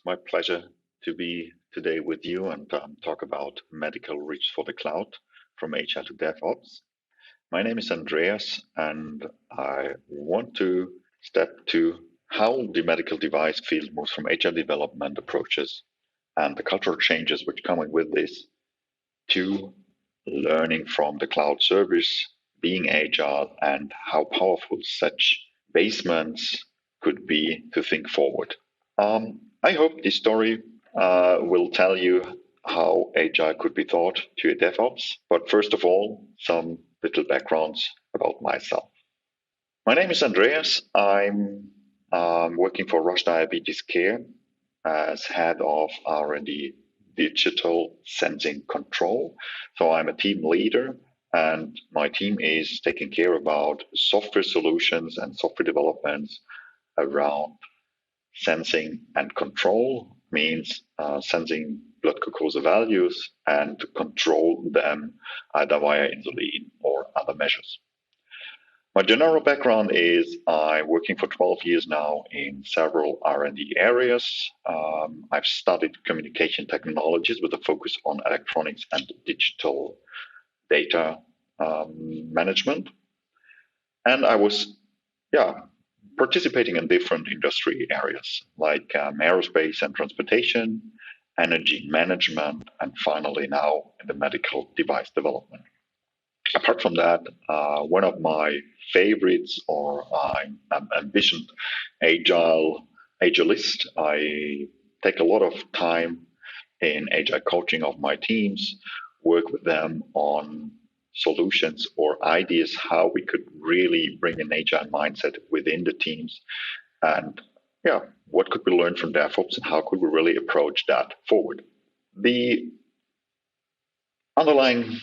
my pleasure to be today with you and talk about medical reach for the cloud from Agile to DevOps. My name is Andreas, and I want to step to how the medical device field moves from Agile development approaches and the cultural changes which come with this to learning from the cloud service, being Agile, and how powerful such basements could be to think forward. I hope this story will tell you how Agile could be taught to a DevOps. But first of all, some little backgrounds about myself. My name is Andreas. I'm working for Roche Diabetes Care as head of R&D digital sensing control. So I'm a team leader, and my team is taking care about software solutions and software developments around sensing and control. Means sensing blood glucose values and control them either via insulin or other measures. My general background is I'm working for 12 years now in several R&D areas. I've studied communication technologies with a focus on electronics and digital data management. And I was, participating in different industry areas like aerospace and transportation, energy management, and finally now in the medical device development. Apart from that, one of my favorites, or I'm ambitioned Agilist. I take a lot of time in Agile coaching of my teams, work with them on solutions or ideas how we could really bring an Agile mindset within the teams, and what could we learn from DevOps and how could we really approach that forward. The underlying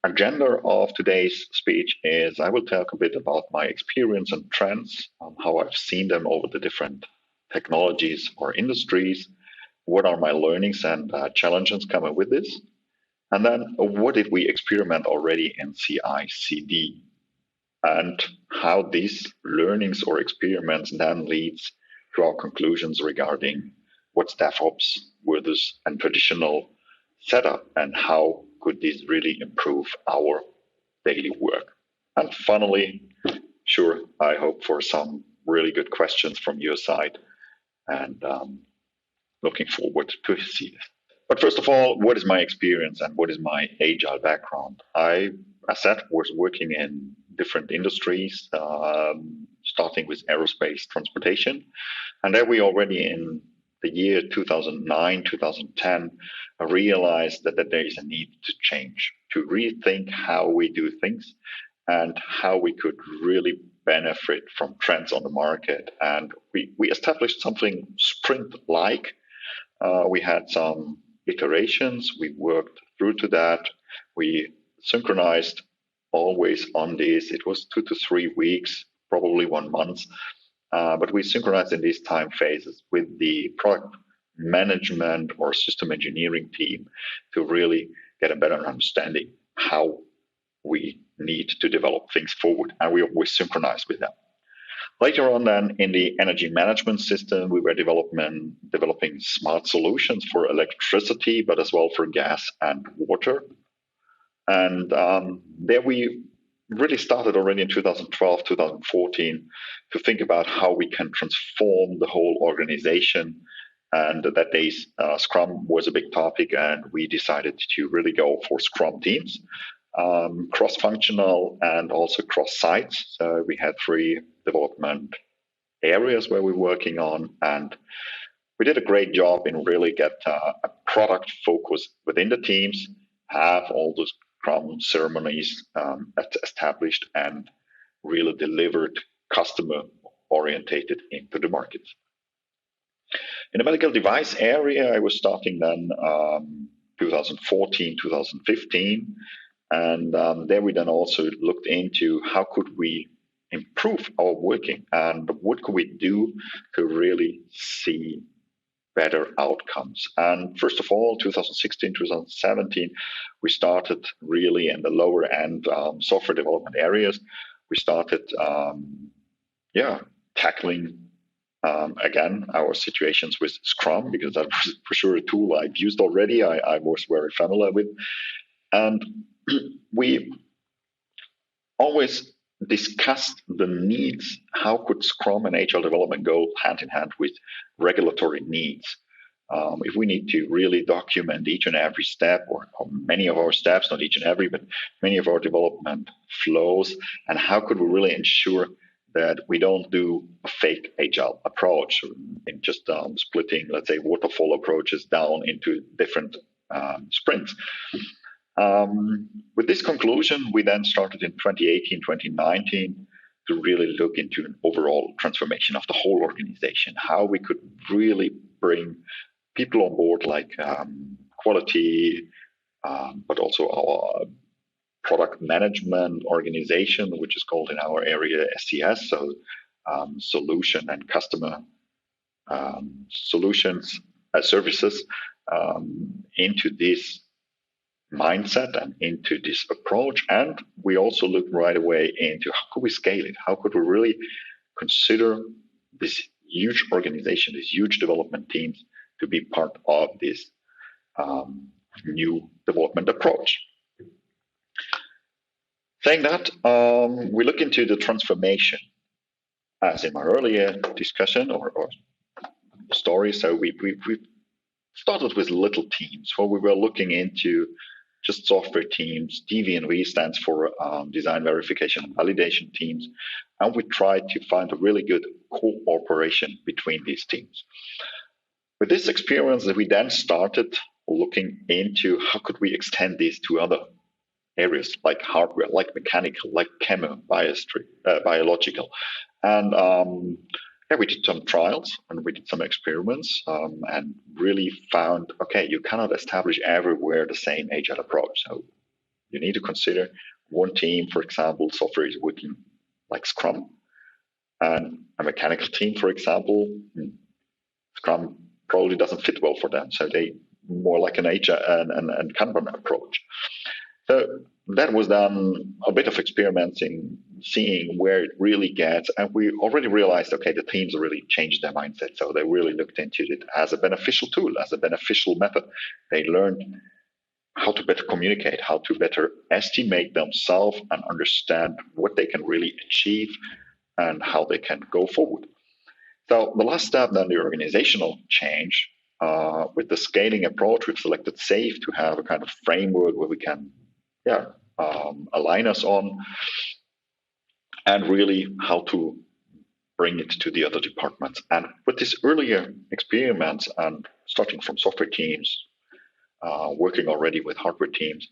agenda of today's speech is I will talk a bit about my experience and trends, how I've seen them over the different technologies or industries, what are my learnings and challenges coming with this, and then what did we experiment already in CICD, and how these learnings or experiments then leads to our conclusions regarding what's DevOps versus a traditional setup and how could this really improve our daily work. And finally, I hope for some really good questions from your side, and looking forward to see this. But first of all, what is my experience and what is my Agile background? I, as said, was working in different industries, starting with aerospace transportation. And there we already in the year 2009, 2010, realized that there is a need to change, to rethink how we do things and how we could really benefit from trends on the market. And we established something sprint-like. We had some iterations, we worked through to that, we synchronized always on this. It was 2 to 3 weeks, probably 1 month, but we synchronized in these time phases with the product management or system engineering team to really get a better understanding how we need to develop things forward, and we always synchronize with them. Later on then, in the energy management system, we were developing smart solutions for electricity, but as well for gas and water. And there we really started already in 2012, 2014 to think about how we can transform the whole organization. And that day, Scrum was a big topic, and we decided to really go for Scrum teams, cross-functional and also cross-sites. So we had 3 development areas where we're working on, and we did a great job in really get a product focus within the teams, have all those Scrum ceremonies established, and really delivered customer orientated into the market. In the medical device area, I was starting then 2014, 2015, and there we then also looked into how could we improve our working and what could we do to really see better outcomes. And first of all, 2016, 2017, we started really in the lower end software development areas. We started tackling Again, our situations with Scrum, because that was for sure a tool I've used already, I was very familiar with. And we always discussed the needs. How could Scrum and Agile development go hand in hand with regulatory needs? If we need to really document each and every step, or many of our steps, not each and every, but many of our development flows, and how could we really ensure that we don't do a fake Agile approach in just splitting, let's say, waterfall approaches down into different sprints? With this conclusion, we then started in 2018, 2019 to really look into an overall transformation of the whole organization, how we could really bring people on board like quality, but also our product management organization, which is called in our area SCS, so solution and customer solutions services, into this mindset and into this approach. And we also looked right away into how could we scale it? How could we really consider this huge organization, these huge development teams to be part of this new development approach? Saying that, we look into the transformation as in my earlier discussion or story. So we started with little teams where we were looking into just software teams. DV&V stands for design verification and validation teams. And we tried to find a really good cooperation between these teams. With this experience, we then started looking into how could we extend this to other areas like hardware, like mechanical, like chemo, biological. And we did some trials and we did some experiments and really found, okay, you cannot establish everywhere the same Agile approach. So you need to consider one team, for example, software is working like Scrum, and a mechanical team, for example, Scrum probably doesn't fit well for them. So they more like an Agile and Kanban approach. So that was done a bit of experimenting, seeing where it really gets. And we already realized, okay, the teams really changed their mindset. So they really looked into it as a beneficial tool, as a beneficial method. They learned how to better communicate, how to better estimate themselves and understand what they can really achieve and how they can go forward. So the last step, then the organizational change. With the scaling approach, we've selected SAFe to have a kind of framework where we can align us on, and really how to bring it to the other departments. And with this earlier experiments and starting from software teams, working already with hardware teams,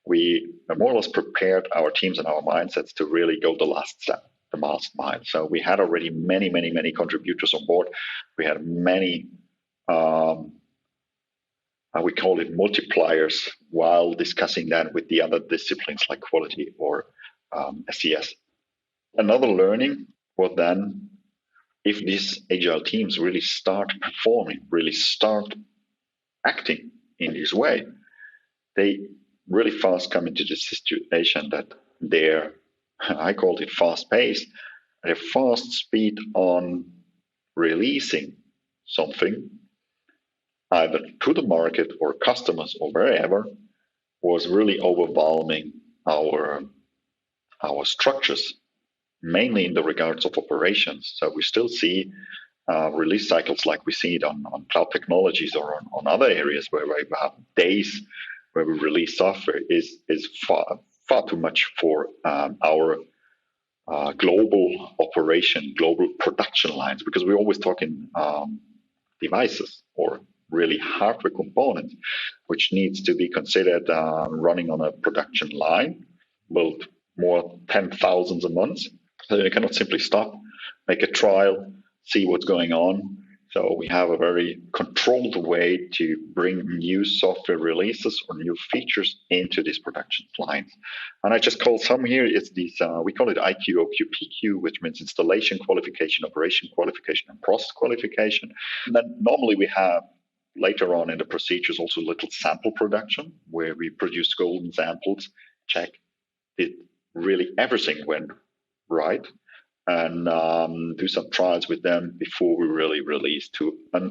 we more or less prepared our teams and our mindsets to really go the last step, the last mile. So we had already many contributors on board. We had many we call it multipliers while discussing that with the other disciplines like quality or SCS. Another learning was then, if these Agile teams really start performing, really start acting in this way, they really fast come into the situation that they're, I call it fast pace, their fast speed on releasing something either to the market or customers or wherever was really overwhelming our structures, mainly in the regards of operations. So we still see release cycles like we see it on cloud technologies or on other areas where we have days where we release software is far too much for our global operation, global production lines, because we always talk in devices or really hardware components, which needs to be considered running on a production line, built more 10,000s a month. So you cannot simply stop, make a trial, see what's going on. So we have a very controlled way to bring new software releases or new features into these production lines. And I just call some here, it's these, we call it IQ, OQ, PQ, which means installation qualification, operation qualification, and process qualification. And then normally we have later on in the procedures also little sample production where we produce golden samples, check did really everything went right, and do some trials with them before we really release to a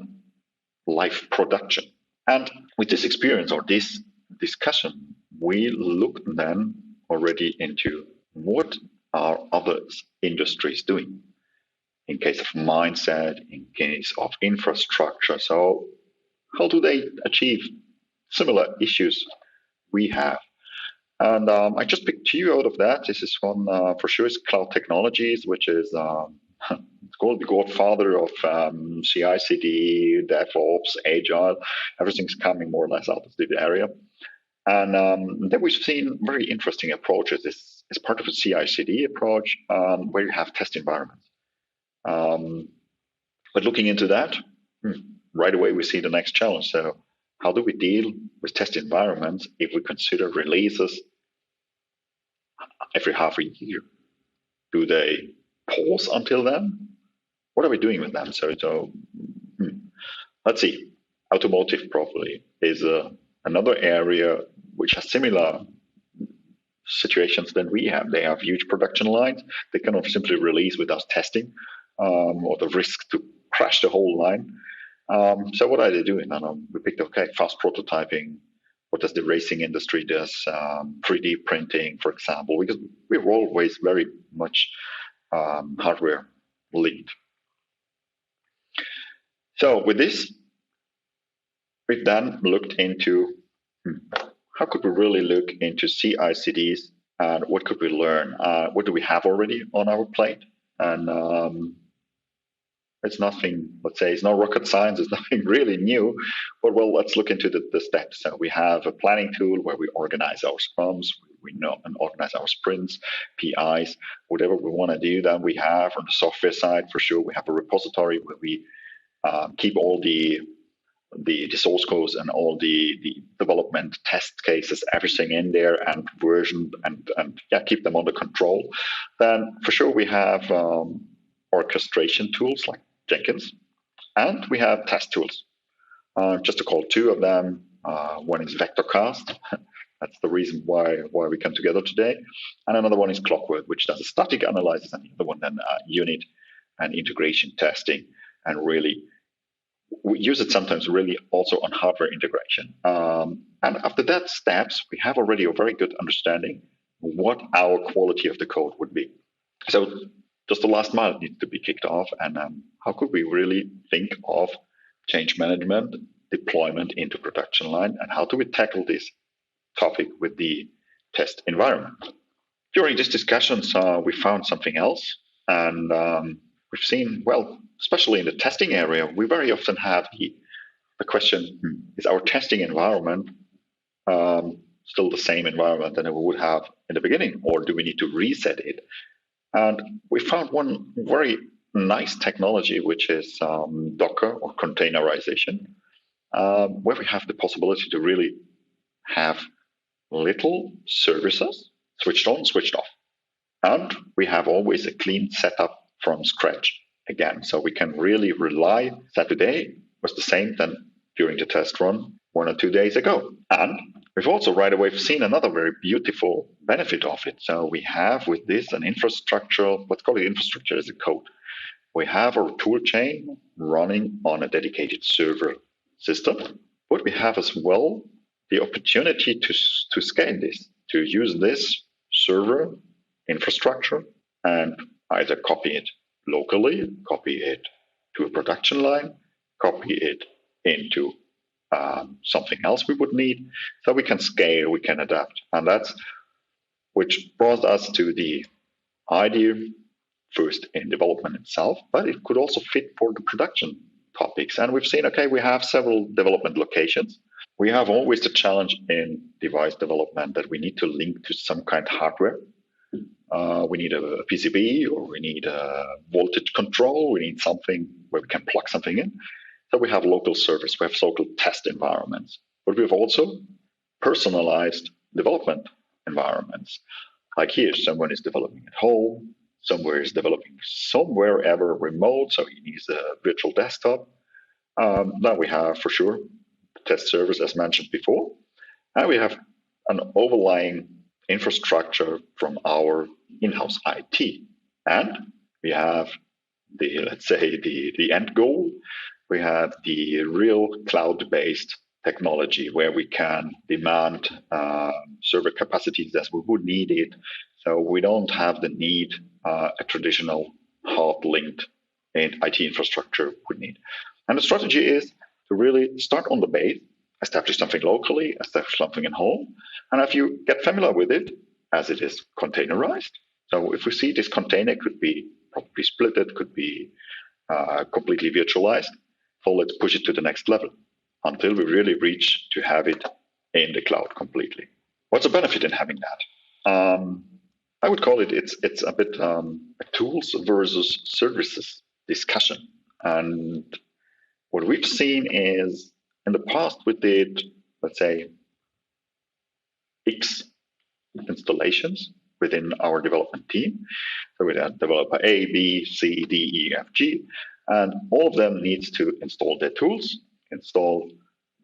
live production. And with this experience or this discussion, we looked then already into what are other industries doing in case of mindset, in case of infrastructure. So how do they achieve similar issues we have? And I just picked two out of that. This is one for sure is cloud technologies, which is it's called the godfather of CICD, DevOps, Agile. Everything's coming more or less out of the area. And then we've seen very interesting approaches. This is part of a CICD approach where you have test environments. But looking into that, right away we see the next challenge. So how do we deal with test environments if we consider releases every half a year? Do they pause until then? What are we doing with them? So let's see. Automotive probably is another area which has similar situations than we have. They have huge production lines. They cannot simply release without testing or the risk to crash the whole line. So what are they doing? We picked, fast prototyping. What does the racing industry do? 3D printing, for example, because we're always very much hardware linked. So with this, we've then looked into how could we really look into CICDs and what could we learn? What do we have already on our plate? And it's nothing, let's say, it's not rocket science, it's nothing really new, but well, let's look into the steps. So we have a planning tool where we organize our scrums, we know and organize our sprints, PIs, whatever we want to do. Then we have on the software side, for sure, we have a repository where we keep all the source codes and all the development test cases, everything in there and version and keep them under control. Then for sure we have orchestration tools like Jenkins, and we have test tools. Just to call two of them, one is Vector. That's the reason why we come together today. And another one is Clockwork, which does a static analysis, and the other one then unit and integration testing. And really, we use it sometimes really also on hardware integration. And after that steps, we have already a very good understanding what our quality of the code would be. So just the last mile needs to be kicked off. And how could we really think of change management, deployment into production line, and how do we tackle this topic with the test environment? During these discussions, we found something else. And we've seen, well, especially in the testing area, we very often have the question, is our testing environment still the same environment that we would have in the beginning, or do we need to reset it? And we found one very nice technology, which is Docker or containerization, where we have the possibility to really have little services switched on, switched off. And we have always a clean setup from scratch again. So we can really rely that today was the same than during the test run 1 or 2 days ago. And we've also right away seen another very beautiful benefit of it. So we have with this an infrastructure, let's call it infrastructure as a code. We have our tool chain running on a dedicated server system, but we have as well the opportunity to scale this, to use this server infrastructure and either copy it locally, copy it to a production line, copy it into something else we would need. So we can scale, we can adapt. And that's which brought us to the idea first in development itself, but it could also fit for the production topics. And we've seen, we have several development locations. We have always the challenge in device development that we need to link to some kind of hardware. We need a PCB, or we need a voltage control. We need something where we can plug something in. So we have local servers, we have local test environments, but we've also personalized development environments. Like here, someone is developing at home, somewhere is developing somewhere ever remote, so he needs a virtual desktop. Now we have, for sure, test servers, as mentioned before, and we have an overlying infrastructure from our in-house IT. And We have let's say the end goal. We have the real cloud-based technology where we can demand server capacities as we would need it. So we don't have the need a traditional hard-linked IT infrastructure would need. And the strategy is to really start on the base, establish something locally, establish something in home. And if you get familiar with it, as it is containerized, so if we see this container could be probably split, it could be completely virtualized, so let's push it to the next level until we really reach to have it in the cloud completely. What's the benefit in having that? I would call it's a bit a tools versus services discussion. And what we've seen is in the past we did, let's say, X installations within our development team. So we had developer A, B, C, D, E, F, G, and all of them needs to install their tools,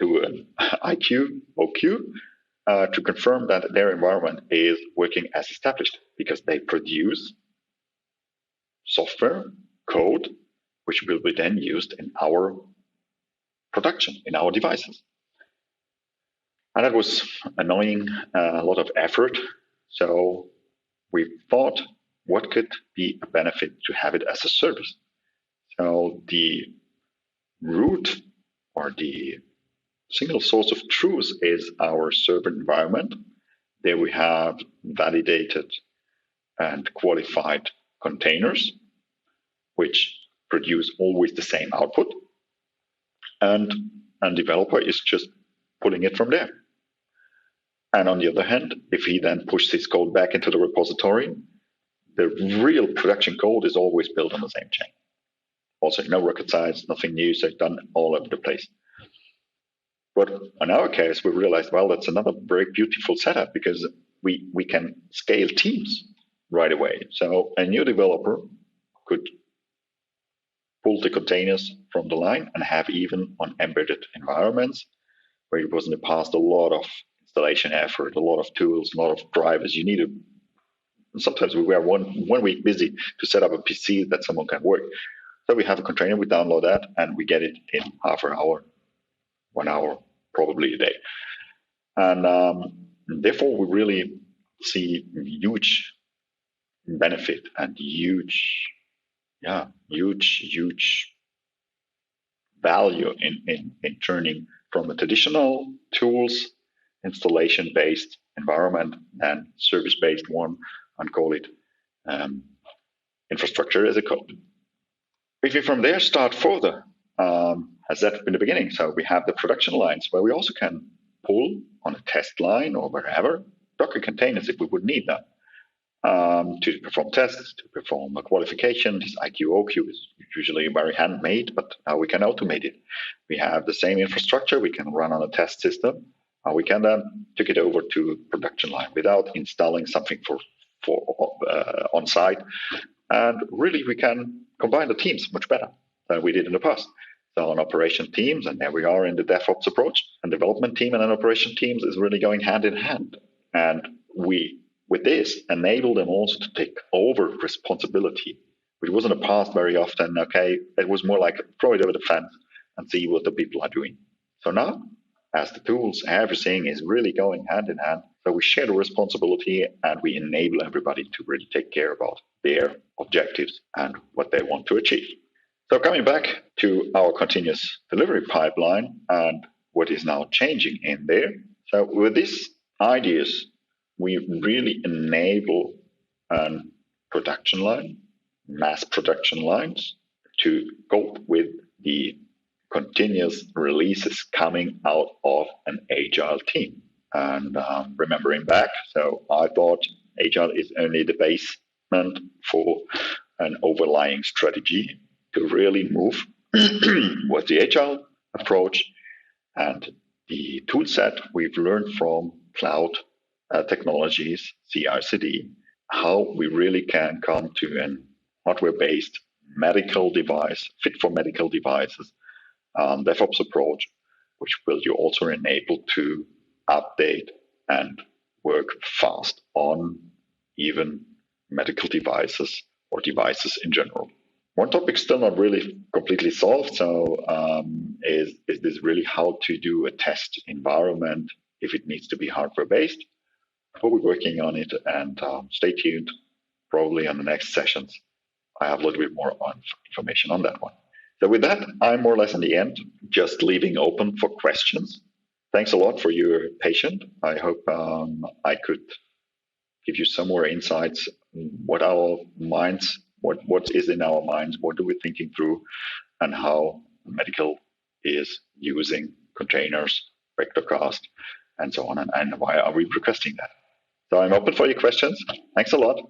do an IQ, OQ, to confirm that their environment is working as established, because they produce software, code, which will be then used in our production, in our devices. And that was annoying, a lot of effort. So we thought, what could be a benefit to have it as a service? So the root or the single source of truth is our server environment. There we have validated and qualified containers, which produce always the same output. And developer is just pulling it from there. And on the other hand, if he then pushes his code back into the repository, the real production code is always built on the same chain. Also, no rocket science, nothing new, so it's done all over the place. But in our case, we realized, well, that's another very beautiful setup, because we can scale teams right away. So a new developer could pull the containers from the line and have even on embedded environments, where it was in the past a lot of installation effort, a lot of tools, a lot of drivers. You needed, sometimes we were one week busy to set up a PC that someone can work. So we have a container, we download that, and we get it in half an hour, 1 hour, probably a day. And therefore, we really see huge benefit and huge value in turning from a traditional tools installation-based environment and service-based one, and call it infrastructure as a code. If we from there start further, as that in the beginning, so we have the production lines where we also can pull on a test line or wherever Docker containers if we would need them. To perform tests, to perform a qualification. This IQ, OQ is usually very handmade, but now we can automate it. We have the same infrastructure we can run on a test system. We can then take it over to production line without installing something for on site. And really, we can combine the teams much better than we did in the past. So on operation teams, and there we are in the DevOps approach, and development team and an operation teams is really going hand in hand. And we, with this, enable them also to take over responsibility, which was in the past very often, okay, it was more like throw it over the fence and see what the people are doing. So now, as the tools, everything is really going hand in hand. So we share the responsibility and we enable everybody to really take care about their objectives and what they want to achieve. So coming back to our continuous delivery pipeline and what is now changing in there. So with these ideas, we really enable a production line, mass production lines, to cope with the continuous releases coming out of an Agile team. And remembering back, so I thought Agile is only the basement for an overlying strategy to really move with the Agile approach and the tool set we've learned from cloud technologies, CICD, how we really can come to an hardware-based medical device, fit for medical devices, DevOps approach, which will you also enable to update and work fast on even medical devices or devices in general. One topic still not really completely solved. So is this really how to do a test environment if it needs to be hardware based? But we're working on it, and stay tuned. Probably on the next sessions, I have a little bit more information on that one. So with that, I'm more or less in the end, just leaving open for questions. Thanks a lot for your patience. I hope I could give you some more insights what our minds, what is in our minds, what are we thinking through, and how medical is using containers, vectorcast, and so on, and why are we requesting that. So I'm open for your questions. Thanks a lot.